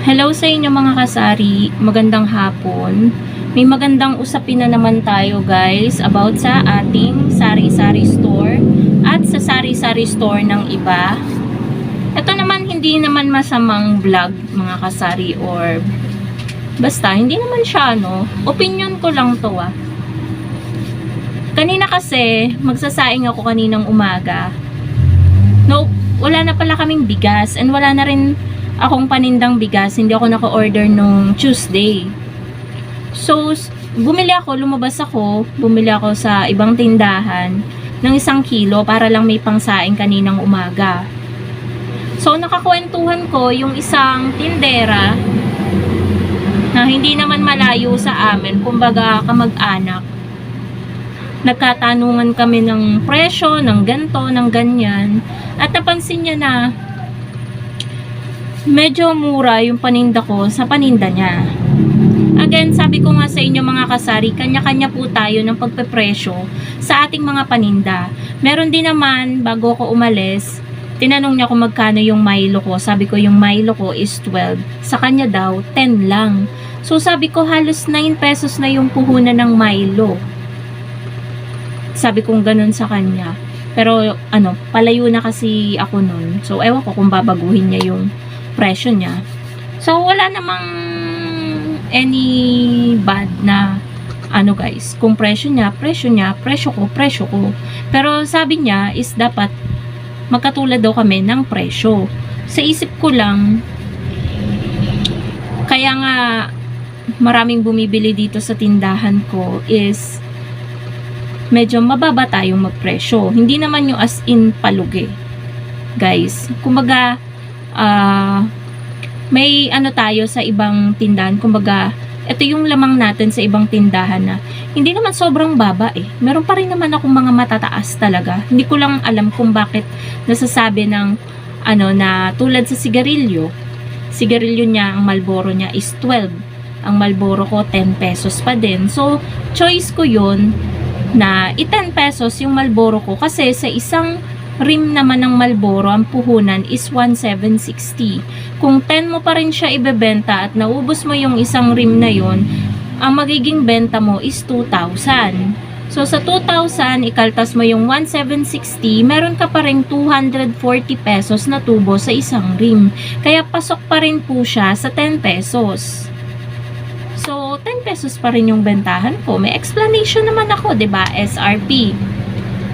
Hello sa inyo mga kasari, magandang hapon. May magandang usapin na naman tayo guys about sa ating sari-sari store at sa sari-sari store ng iba. Ito naman hindi naman masamang vlog mga kasari or basta hindi naman siya opinion ko lang to Kanina kasi magsasaing ako kaninang umaga. Wala na pala kaming bigas and wala na rin akong panindang bigas. Hindi ako naka-order nung Tuesday. So, lumabas ako, bumili ako sa ibang tindahan ng 1 kilo para lang may pangsaing kaninang umaga. So, nakakwentuhan ko yung isang tindera na hindi naman malayo sa amin, kumbaga kamag-anak. Nagkatanungan kami ng presyo, ng ganto, ng ganyan. At napansin niya na medyo mura yung paninda ko sa paninda niya. Again, sabi ko nga sa inyo mga kasari, kanya-kanya po tayo ng pagpepresyo sa ating mga paninda. Meron din naman, bago ko umalis, tinanong niya kung magkano yung Milo ko. Sabi ko yung Milo ko is 12. Sa kanya daw, 10 lang. So sabi ko halos 9 pesos na yung puhunan ng Milo. Sabi kong ganun sa kanya. Pero palayo na kasi ako nun. So ewan ko kung babaguhin niya yung presyo niya. So wala namang any bad na guys. Kung presyo niya, presyo ko. Pero sabi niya is dapat magkatulad daw kami ng presyo. Sa isip ko lang, kaya nga maraming bumibili dito sa tindahan ko is medyo mababa tayong magpresyo. Hindi naman yung as in palugi. Guys, kumbaga may tayo sa ibang tindahan. Kumbaga, ito yung lamang natin sa ibang tindahan na hindi naman sobrang baba Meron pa rin naman akong mga matataas talaga. Hindi ko lang alam kung bakit nasasabi ng na tulad sa sigarilyo. Sigarilyo niya, ang Marlboro niya is 12. Ang Marlboro ko 10 pesos pa din. So, choice ko yun na 10 pesos yung Marlboro ko kasi sa isang rim naman ng Marlboro ang puhunan is 1,760. Kung 10 mo pa rin siya ibebenta at naubos mo yung isang rim na yon, ang magiging benta mo is 2,000. So sa 2,000 ikaltas mo yung 1,760, meron ka pa ring 240 pesos na tubo sa isang rim. Kaya pasok pa rin po siya sa 10 pesos. So, 10 pesos pa rin yung bentahan ko. May explanation naman ako, 'di ba? SRP.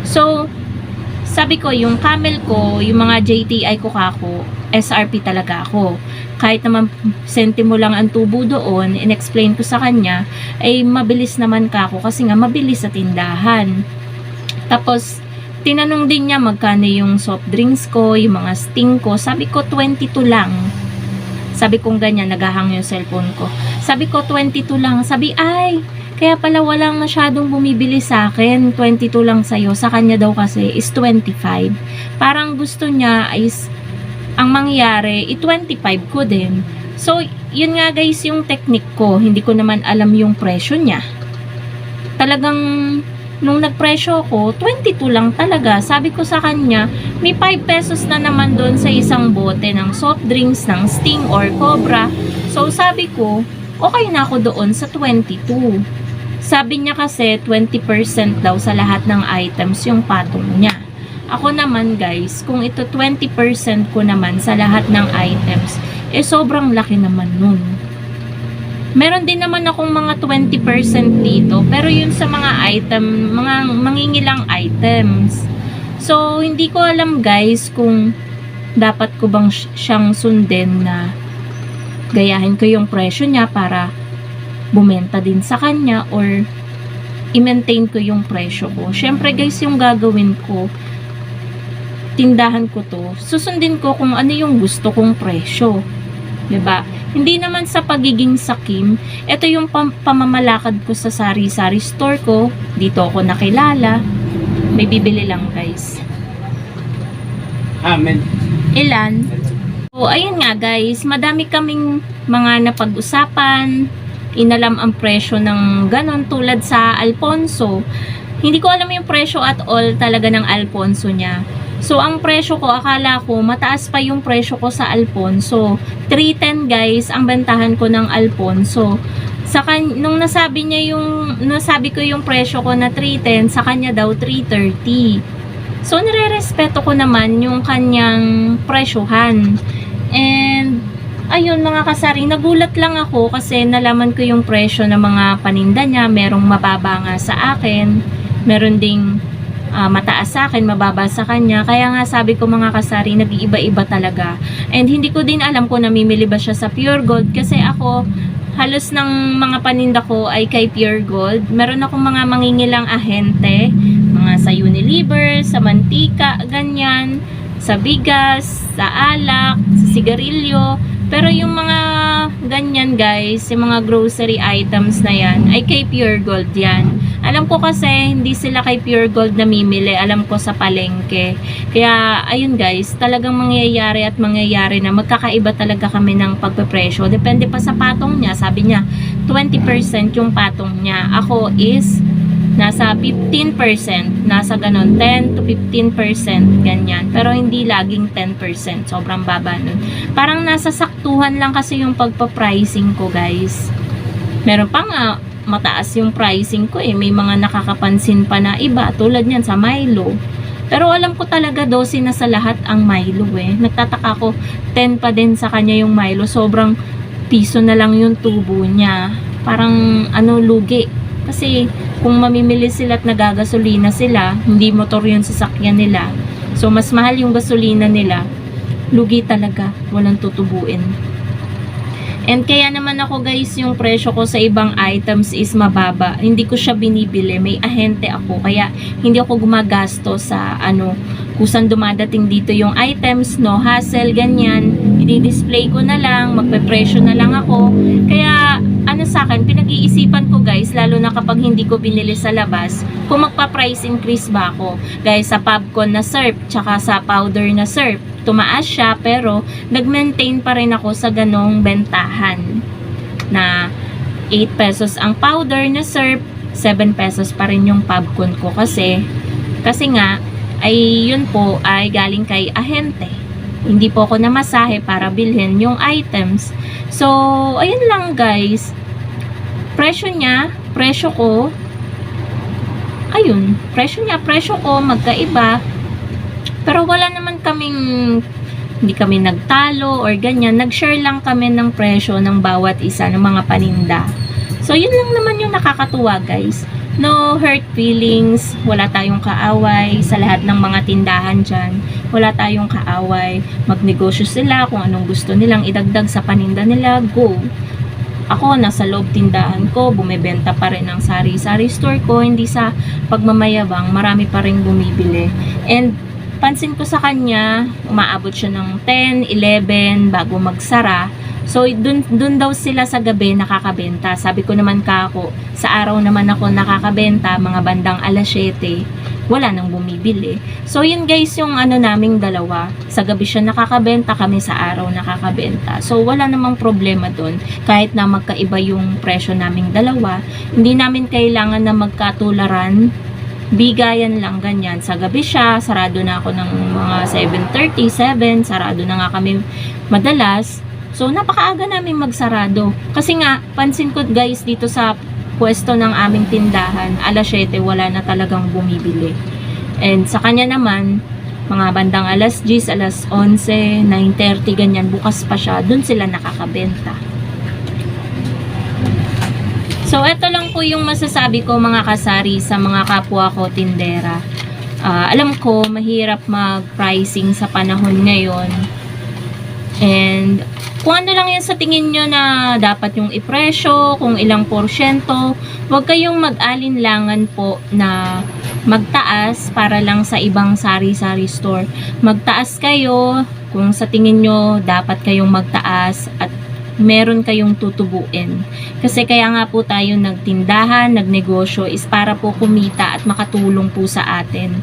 So, sabi ko, yung Camel ko, yung mga JTI ko kako, SRP talaga ako. Kahit naman sentimo lang ang tubo doon, in-explain ko sa kanya, ay mabilis naman kako kasi nga mabilis sa tindahan. Tapos, tinanong din niya magkano yung soft drinks ko, yung mga sting ko. Sabi ko, 22 lang. Sabi kong ganyan, naghahang yung cellphone ko. Sabi ko, 22 lang. Sabi, ay, kaya pala walang masyadong bumibili sa akin. 22 lang sa'yo. Sa kanya daw kasi is 25. Parang gusto niya is, ang mangyari, 25 ko din. So, yun nga guys yung technique ko. Hindi ko naman alam yung presyo niya. Talagang, nung nagpresyo ko, 22 lang talaga. Sabi ko sa kanya, may 5 pesos na naman doon sa isang bote ng soft drinks, ng Sting or Cobra. So, sabi ko, okay na ako doon sa 22. Sabi niya kasi, 20% daw sa lahat ng items yung patong niya. Ako naman guys, kung ito 20% ko naman sa lahat ng items, sobrang laki naman nun. Meron din naman akong mga 20% dito, pero yun sa mga item, mga mangingilang items. So, hindi ko alam guys kung dapat ko bang siyang sundin na gayahin ko yung presyo niya para bumenta din sa kanya or i-maintain ko yung presyo ko. Syempre guys, yung gagawin ko, tindahan ko to, susundin ko kung ano yung gusto kong presyo. 'Di ba? Hindi naman sa pagiging sakim. Ito yung pamamalakad ko sa sari-sari store ko. Dito ako nakilala. May bibili lang guys. Amen. Ilan? So, ayun nga guys. Madami kaming mga napag-usapan. Inalam ang presyo ng ganon tulad sa Alfonso. Hindi ko alam yung presyo at all talaga ng Alfonso niya. So, ang presyo ko, akala ko, mataas pa yung presyo ko sa Alfonso. 310 guys, ang bentahan ko ng Alfonso. Nung nasabi ko yung presyo ko na 310, sa kanya daw 330. So, nire-respeto ko naman yung kanyang presyohan. And, ayun mga kasari, nagulat lang ako kasi nalaman ko yung presyo ng mga paninda niya. Merong mababa nga sa akin. Meron ding mataas sa akin, mababa sa kanya. Kaya nga sabi ko mga kasari, nag-iiba-iba talaga. And hindi ko din alam kung namimili ba siya sa Pure Gold kasi ako, halos ng mga paninda ko ay kay Pure Gold. Meron akong mga mangingilang ahente, mga sa Unilever, sa mantika, ganyan, sa bigas, sa alak, sa sigarilyo. Pero yung mga ganyan guys, yung mga grocery items na yan, ay kay Pure Gold yan. Alam ko kasi hindi sila kay Pure Gold namimili, alam ko sa palengke. Kaya ayun guys, talagang mangyayari na magkakaiba talaga kami ng pagpepresyo. Depende pa sa patong niya. Sabi niya 20% yung patong niya. Ako is nasa 15%, nasa ganon 10 to 15% ganyan. Pero hindi laging 10%, sobrang baba nun. Parang nasa saktuhan lang kasi yung pagpa-pricing ko guys. Meron pa nga mataas yung pricing ko eh. May mga nakakapansin pa na iba tulad niyan sa Milo. Pero alam ko talaga 12 na sa lahat ang Milo eh. Nagtataka ko 10 pa din sa kanya yung Milo. Sobrang piso na lang yung tubo niya. Parang lugi. Kasi kung mamimili sila at nagagasolina sila, hindi motor yung sasakyan nila. So mas mahal yung gasolina nila. Lugi talaga. Walang tutubuin. And kaya naman ako guys, yung presyo ko sa ibang items is mababa. Hindi ko siya binibili. May ahente ako. Kaya hindi ako gumagastos sa kusang dumadating dito yung items, no hassle, ganyan. I-display ko na lang, magpe-presyo na lang ako. Kaya sa akin, pinag-iisipan ko guys, lalo na kapag hindi ko binili sa labas, kung magpa-price increase ba ako. Guys, sa popcorn na syrup, tsaka sa powder na syrup, tumaas siya pero nag-maintain pa rin ako sa ganong bentahan na 8 pesos ang powder na syrup, 7 pesos pa rin yung popcorn ko kasi nga ay yun po ay galing kay ahente. Hindi po ako namasahe para bilhin yung items. So, ayun lang guys. Presyo niya, presyo ko, ayun, presyo ko, magkaiba. Pero wala naman hindi kami nagtalo or ganyan. Nag-share lang kami ng presyo ng bawat isa ng mga paninda. So, yun lang naman yung nakakatuwa guys. No hurt feelings, wala tayong kaaway sa lahat ng mga tindahan dyan. Wala tayong kaaway. Magnegosyo sila kung anong gusto nilang idagdag sa paninda nila, go. Ako, nasa loob tindahan ko, bumibenta pa rin ang sari-sari store ko, hindi sa pagmamayabang, marami pa rin bumibili. And pansin ko sa kanya, umaabot siya ng 10, 11 bago magsara. So, dun daw sila sa gabi nakakabenta. Sabi ko naman kako, sa araw naman ako nakakabenta, mga bandang alas 7, wala nang bumibili. So, yun guys yung naming dalawa. Sa gabi siya nakakabenta, kami sa araw nakakabenta. So, wala namang problema dun. Kahit na magkaiba yung presyo naming dalawa, hindi namin kailangan na magkatularan. Bigayan lang ganyan. Sa gabi siya, sarado na ako ng mga 7:37, sarado na nga kami madalas. So, napakaaga namin magsarado. Kasi nga, pansin ko guys dito sa pwesto ng aming tindahan, alas 7, wala na talagang bumibili. And sa kanya naman, mga bandang alas 10, alas 11, 9:30, ganyan, bukas pa siya, dun sila nakakabenta. So, eto lang po yung masasabi ko mga kasari sa mga kapwa ko tindera. Alam ko, mahirap mag-pricing sa panahon ngayon. And kung ano lang yan sa tingin nyo na dapat yung ipresyo, kung ilang porsyento, huwag kayong mag-alinlangan po na magtaas para lang sa ibang sari-sari store. Magtaas kayo kung sa tingin nyo dapat kayong magtaas at meron kayong tutubuin. Kasi kaya nga po tayo nagtindahan, nagnegosyo is para po kumita at makatulong po sa atin.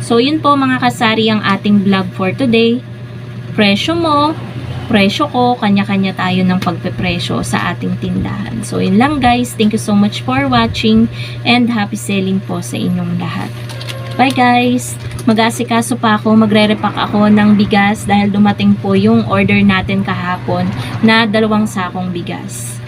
So yun po mga kasari ang ating vlog for today. Presyo mo, presyo ko, kanya-kanya tayo ng pagpepresyo sa ating tindahan. So, yun lang guys. Thank you so much for watching and happy selling po sa inyong lahat. Bye guys! Mag-aasikaso pa ako, magre-repack ako ng bigas dahil dumating po yung order natin kahapon na 2 sakong bigas.